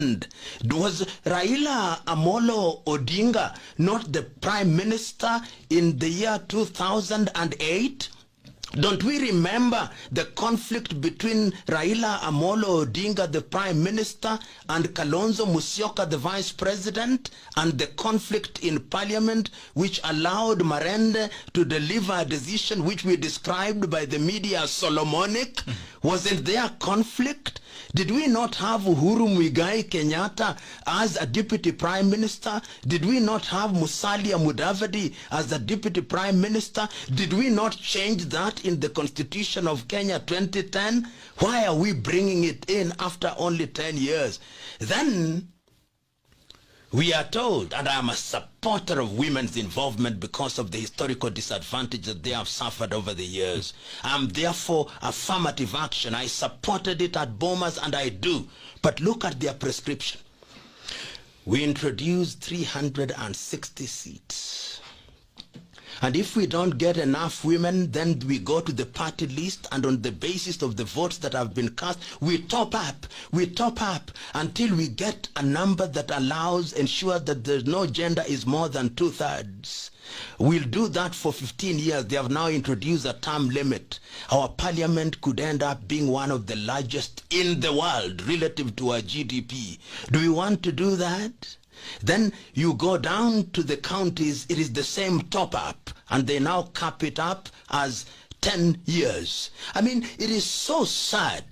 Was Raila Amolo Odinga not the prime minister in the year 2008? Don't we remember the conflict between Raila Amolo Odinga, the prime minister, and Kalonzo Musyoka, the vice president, and the conflict in parliament which allowed Marende to deliver a decision which we described by the media as Solomonic? Wasn't there conflict? Did we not have Uhuru Muigai Kenyatta as a deputy prime minister? Did we not have Musalia Mudavadi as a deputy prime minister? Did we not change that in the Constitution of Kenya 2010? Why are we bringing it in after only 10 years? Then we are told, and I am a supporter of women's involvement because of the historical disadvantage that they have suffered over the years. I am therefore affirmative action. I supported it at Bomas and I do. But look at their prescription. We introduced 360 seats. And if we don't get enough women, then we go to the party list, and on the basis of the votes that have been cast, we top up until we get a number that ensures that there's no gender is more than 2/3. We'll do that for 15 years. They have now introduced a term limit. Our parliament could end up being one of the largest in the world relative to our GDP. Do we want to do that? Then you go down to the counties, it is the same top up, and they now cap it up as 10 years. I mean, it is so sad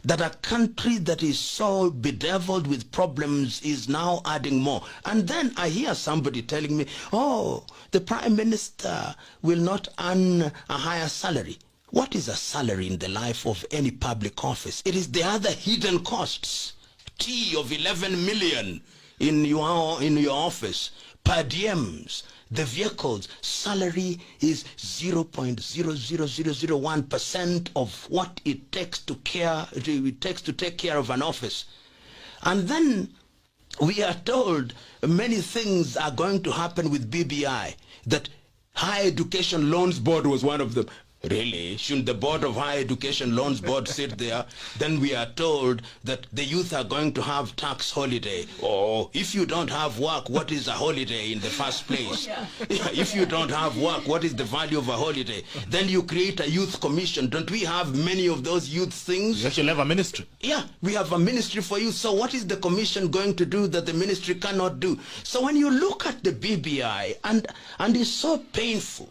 that a country that is so bedeviled with problems is now adding more. And then I hear somebody telling me, oh, the prime minister will not earn a higher salary. What is a salary in the life of any public office? It is the other hidden costs. Tea of 11 million in your office, per diems, the vehicles. Salary is 0.00001% of what it takes to take care of an office. And then we are told many things are going to happen with BBI, that Higher Education Loans Board was one of them. Really? Shouldn't the Board of Higher Education Loans Board sit there? Then we are told that the youth are going to have tax holiday. Oh, if you don't have work, what is a holiday in the first place? If you don't have work, what is the value of a holiday? Then you create a youth commission. Don't we have many of those youth things? You actually have a ministry. Yeah, we have a ministry for youth. So what is the commission going to do that the ministry cannot do? So when you look at the BBI, and it's so painful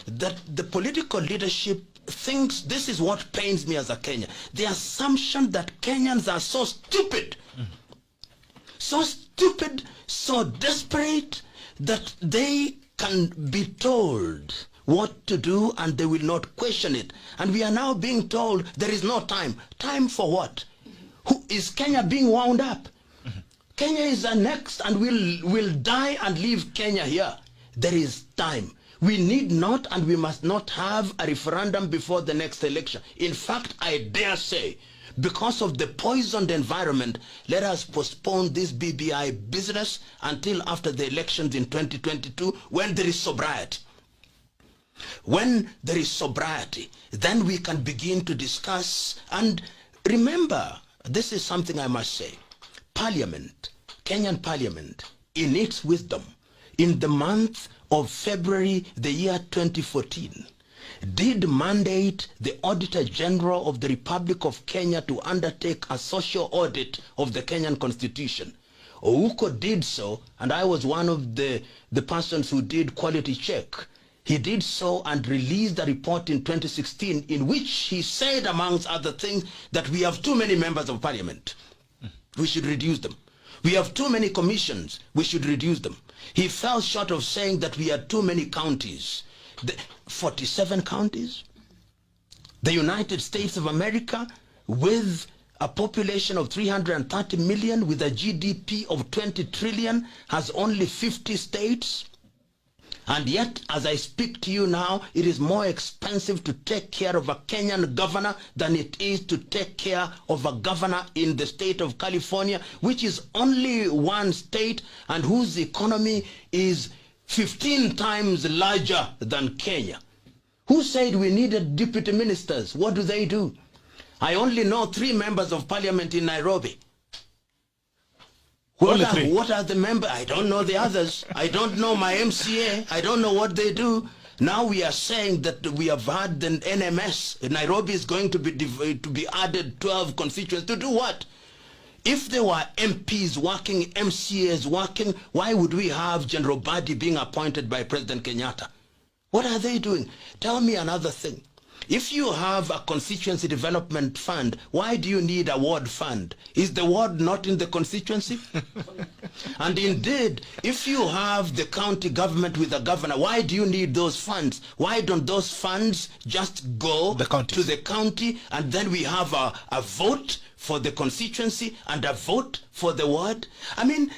that the political leadership thinks, this is what pains me as a Kenyan, the assumption that Kenyans are so stupid, so stupid, so desperate, that they can be told what to do and they will not question it. And we are now being told there is no time. Time for what? Who is Kenya being wound up? Kenya is the next, and we'll die and leave Kenya here. There is time. We need not and we must not have a referendum before the next election. In fact, I dare say, because of the poisoned environment, let us postpone this BBI business until after the elections in 2022, when there is sobriety. When there is sobriety, then we can begin to discuss. And remember, this is something I must say. Parliament, Kenyan Parliament, in its wisdom, in the month of February the year 2014, did mandate the Auditor General of the Republic of Kenya to undertake a social audit of the Kenyan Constitution. Ouko did so, and I was one of the persons who did quality check. He did so and released a report in 2016 in which he said, amongst other things, that we have too many members of parliament. We should reduce them. We have too many commissions. We should reduce them. He fell short of saying that we had too many counties. 47 counties? The United States of America, with a population of 330 million, with a GDP of 20 trillion, has only 50 states. And yet, as I speak to you now, it is more expensive to take care of a Kenyan governor than it is to take care of a governor in the state of California, which is only one state and whose economy is 15 times larger than Kenya. Who said we needed deputy ministers? What do? I only know 3 members of parliament in Nairobi. Only three. What are the members? I don't know the others. I don't know my MCA. I don't know what they do. Now we are saying that we have had the NMS. Nairobi is going to be added 12 constituents. To do what? If there were MPs working, MCAs working, why would we have General Badi being appointed by President Kenyatta? What are they doing? Tell me another thing. If you have a constituency development fund, why do you need a ward fund? Is the ward not in the constituency? And indeed, if you have the county government with a governor, why do you need those funds? Why don't those funds just go to the county, and then we have a vote for the constituency and a vote for the ward? I mean,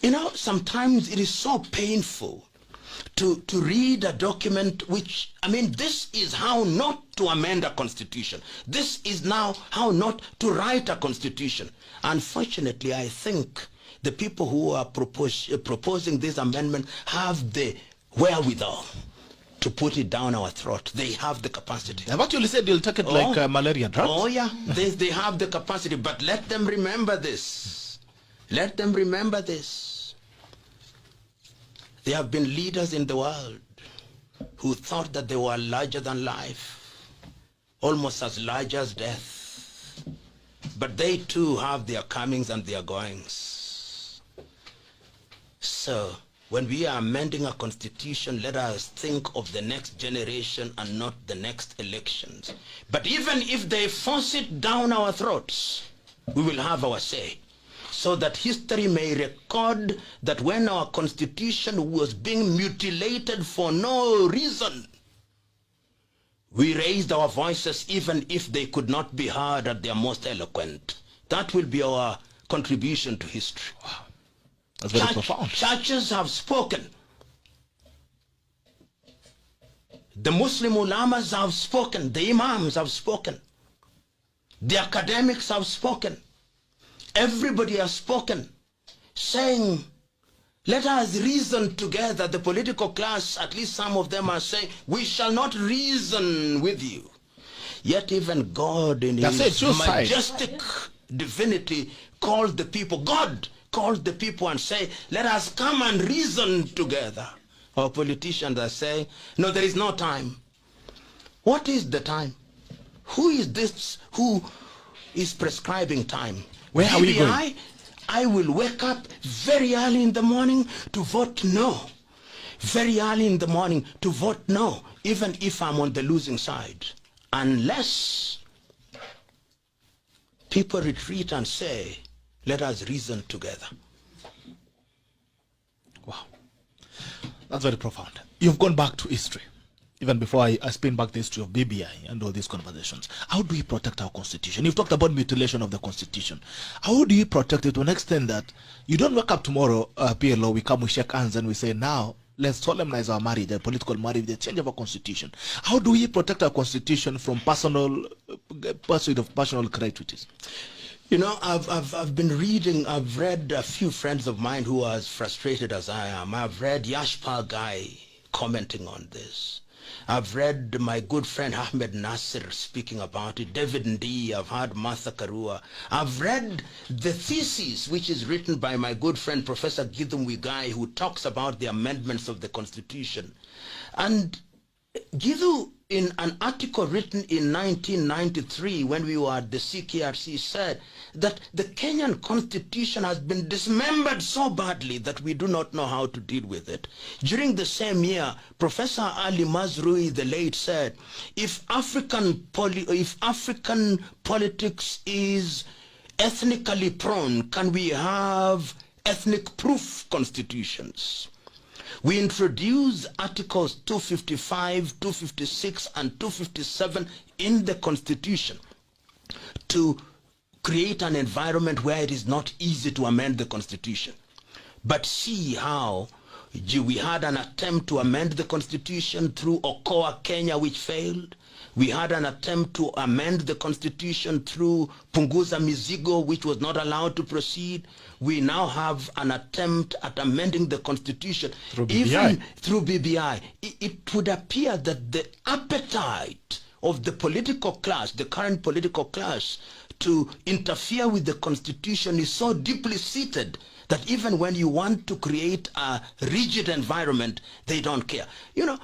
you know, sometimes it is so painful to read a document which, I mean, this is how not to amend a constitution. This is now how not to write a constitution. Unfortunately, I think the people who are proposing this amendment have the wherewithal to put it down our throat. They have the capacity. I've actually said they'll take it like malaria drugs. Oh yeah, they have the capacity, but let them remember this. Let them remember this. There have been leaders in the world who thought that they were larger than life, almost as large as death. But they too have their comings and their goings. So when we are amending a constitution, let us think of the next generation and not the next elections. But even if they force it down our throats, we will have our say, so that history may record that when our constitution was being mutilated for no reason, we raised our voices even if they could not be heard at their most eloquent. That will be our contribution to history. Wow. That's very profound. Churches have spoken. The Muslim ulamas have spoken. The imams have spoken. The academics have spoken. Everybody has spoken, saying, let us reason together. The political class, at least some of them are saying, we shall not reason with you. Yet even God in his majestic divinity called the people, God called the people and say, let us come and reason together. Our politicians are saying, no, there is no time. What is the time? Who is this who is prescribing time? Where are we going? I will wake up very early in the morning to vote no. Very early in the morning to vote no, even if I'm on the losing side. Unless people retreat and say, let us reason together. Wow. That's very profound. You've gone back to history. Even before I spin back the history of BBI and all these conversations, how do we protect our constitution? You've talked about mutilation of the constitution. How do you protect it to an extent that you don't wake up tomorrow, P.L.O, we come, we shake hands and we say, now let's solemnize our marriage, a political marriage, the change of our constitution. How do we protect our constitution from personal pursuit of personal gratuities? You know, I've been reading, I've read a few friends of mine who are as frustrated as I am. I've read Yashpal Guy commenting on this. I've read my good friend Ahmed Nasser speaking about it, David Ndii, I've heard Martha Karua. I've read the thesis which is written by my good friend Professor Githum Wigai, who talks about the amendments of the Constitution. And Githu, in an article written in 1993 when we were at the CKRC, said that the Kenyan Constitution has been dismembered so badly that we do not know how to deal with it. During the same year, Professor Ali Mazrui, the late, said, if African politics is ethnically prone, can we have ethnic-proof constitutions? We introduced Articles 255, 256, and 257 in the Constitution to create an environment where it is not easy to amend the Constitution. But see how we had an attempt to amend the Constitution through Okoa, Kenya, which failed. We had an attempt to amend the Constitution through Punguza Mizigo, which was not allowed to proceed. We now have an attempt at amending the Constitution through BBI. Even through BBI. It would appear that the appetite of the political class, the current political class, to interfere with the constitution is so deeply seated that even when you want to create a rigid environment, they don't care. You know,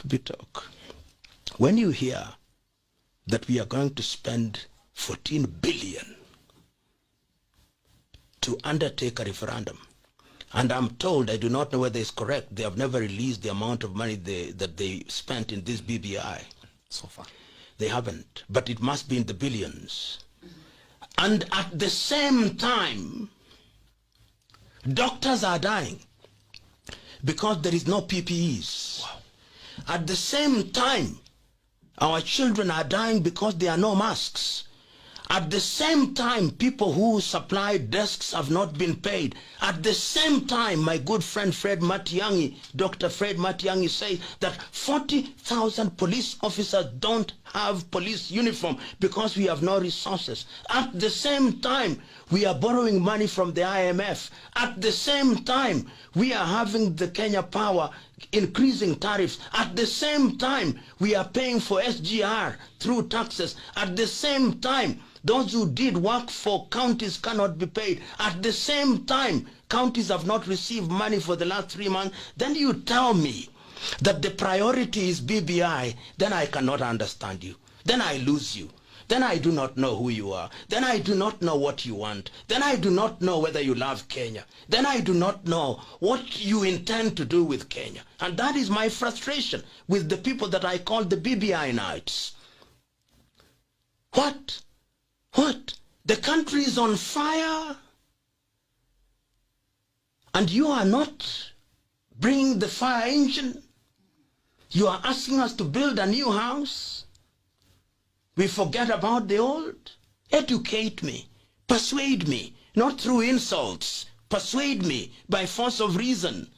Bitok, when you hear that we are going to spend 14 billion to undertake a referendum, and I'm told, I do not know whether it's correct, they have never released the amount of money that they spent in this BBI. So far. They haven't, but it must be in the billions. And at the same time, doctors are dying because there is no PPEs. Wow. At the same time, our children are dying because there are no masks. At the same time, people who supply desks have not been paid. At the same time, my good friend Fred Matiang'i, Dr. Fred Matiang'i, says that 40,000 police officers don't have police uniform because we have no resources. At the same time, we are borrowing money from the IMF. At the same time, we are having the Kenya Power increasing tariffs. At the same time, we are paying for SGR through taxes. At the same time, those who did work for counties cannot be paid. At the same time, counties have not received money for the last 3 months. Then you tell me that the priority is BBI, then I cannot understand you. Then I lose you. Then I do not know who you are. Then I do not know what you want. Then I do not know whether you love Kenya. Then I do not know what you intend to do with Kenya. And that is my frustration with the people that I call the BBI Knights. What? What? The country is on fire and you are not bringing the fire engine. You are asking us to build a new house. We forget about the old. Educate me. Persuade me. Not through insults. Persuade me by force of reason.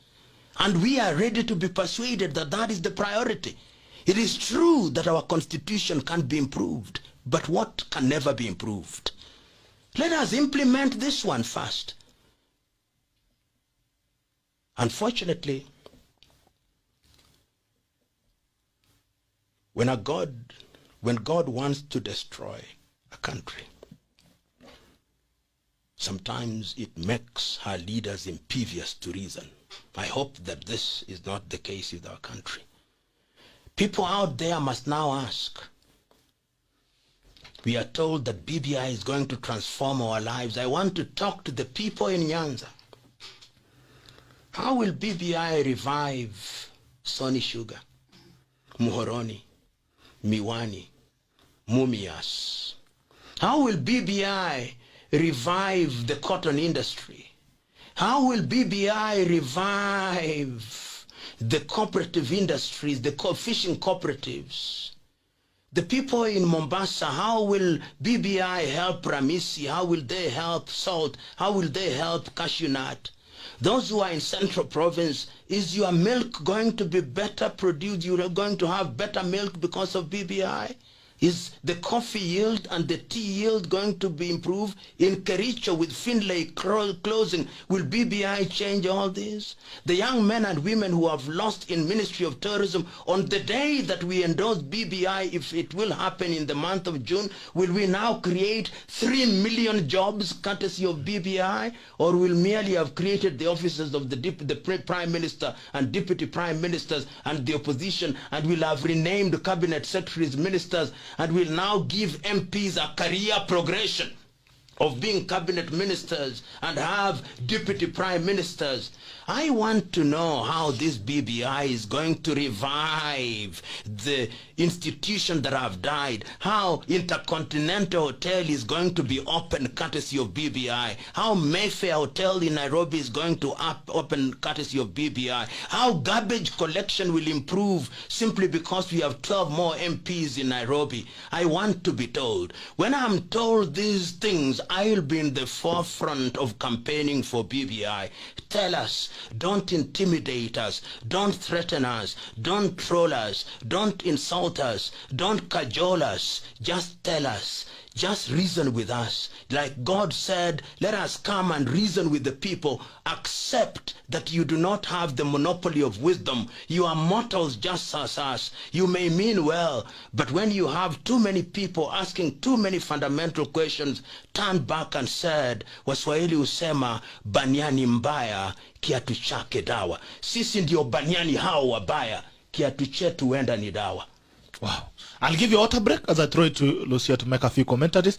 And we are ready to be persuaded that that is the priority. It is true that our constitution can't be improved. But what can never be improved? Let us implement this one first. Unfortunately, when God wants to destroy a country, sometimes it makes her leaders impervious to reason. I hope that this is not the case with our country. People out there must now ask, we are told that BBI is going to transform our lives. I want to talk to the people in Nyanza. How will BBI revive Sony Sugar, Muhoroni, Miwani, Mumias? How will BBI revive the cotton industry? How will BBI revive the cooperative industries, the fishing cooperatives? The people in Mombasa, how will BBI help Ramisi? How will they help Salt? How will they help Cashew Nut? Those who are in Central Province, is your milk going to be better produced? You are going to have better milk because of BBI? Is the coffee yield and the tea yield going to be improved? In Kericho with Finlay closing, will BBI change all this? The young men and women who have lost in Ministry of Tourism, on the day that we endorse BBI, if it will happen in the month of June, will we now create 3 million jobs courtesy of BBI? Or will merely have created the offices of the Prime Minister and Deputy Prime Ministers and the opposition, and will have renamed Cabinet Secretaries, Ministers, and will now give MPs a career progression of being cabinet ministers and have deputy prime ministers? I want to know how this BBI is going to revive the institutions that have died, how Intercontinental Hotel is going to be open courtesy of BBI, how Mayfair Hotel in Nairobi is going to open courtesy of BBI, how garbage collection will improve simply because we have 12 more MPs in Nairobi. I want to be told. When I'm told these things, I'll be in the forefront of campaigning for BBI. Tell us, don't intimidate us, don't threaten us, don't troll us, don't insult us, don't cajole us. Just tell us, just reason with us. Like God said, let us come and reason with the people. Accept that you do not have the monopoly of wisdom. You are mortals just as us. You may mean well, but when you have too many people asking too many fundamental questions, turn back and said, Waswahili husema, baniani mbaya, kiatu chake dawa. Sisi ndio baniani hao wabaya, kiatu chetu huenda ni dawa. Wow. I'll give you a water break as I throw it to Lucia to make a few commentaries.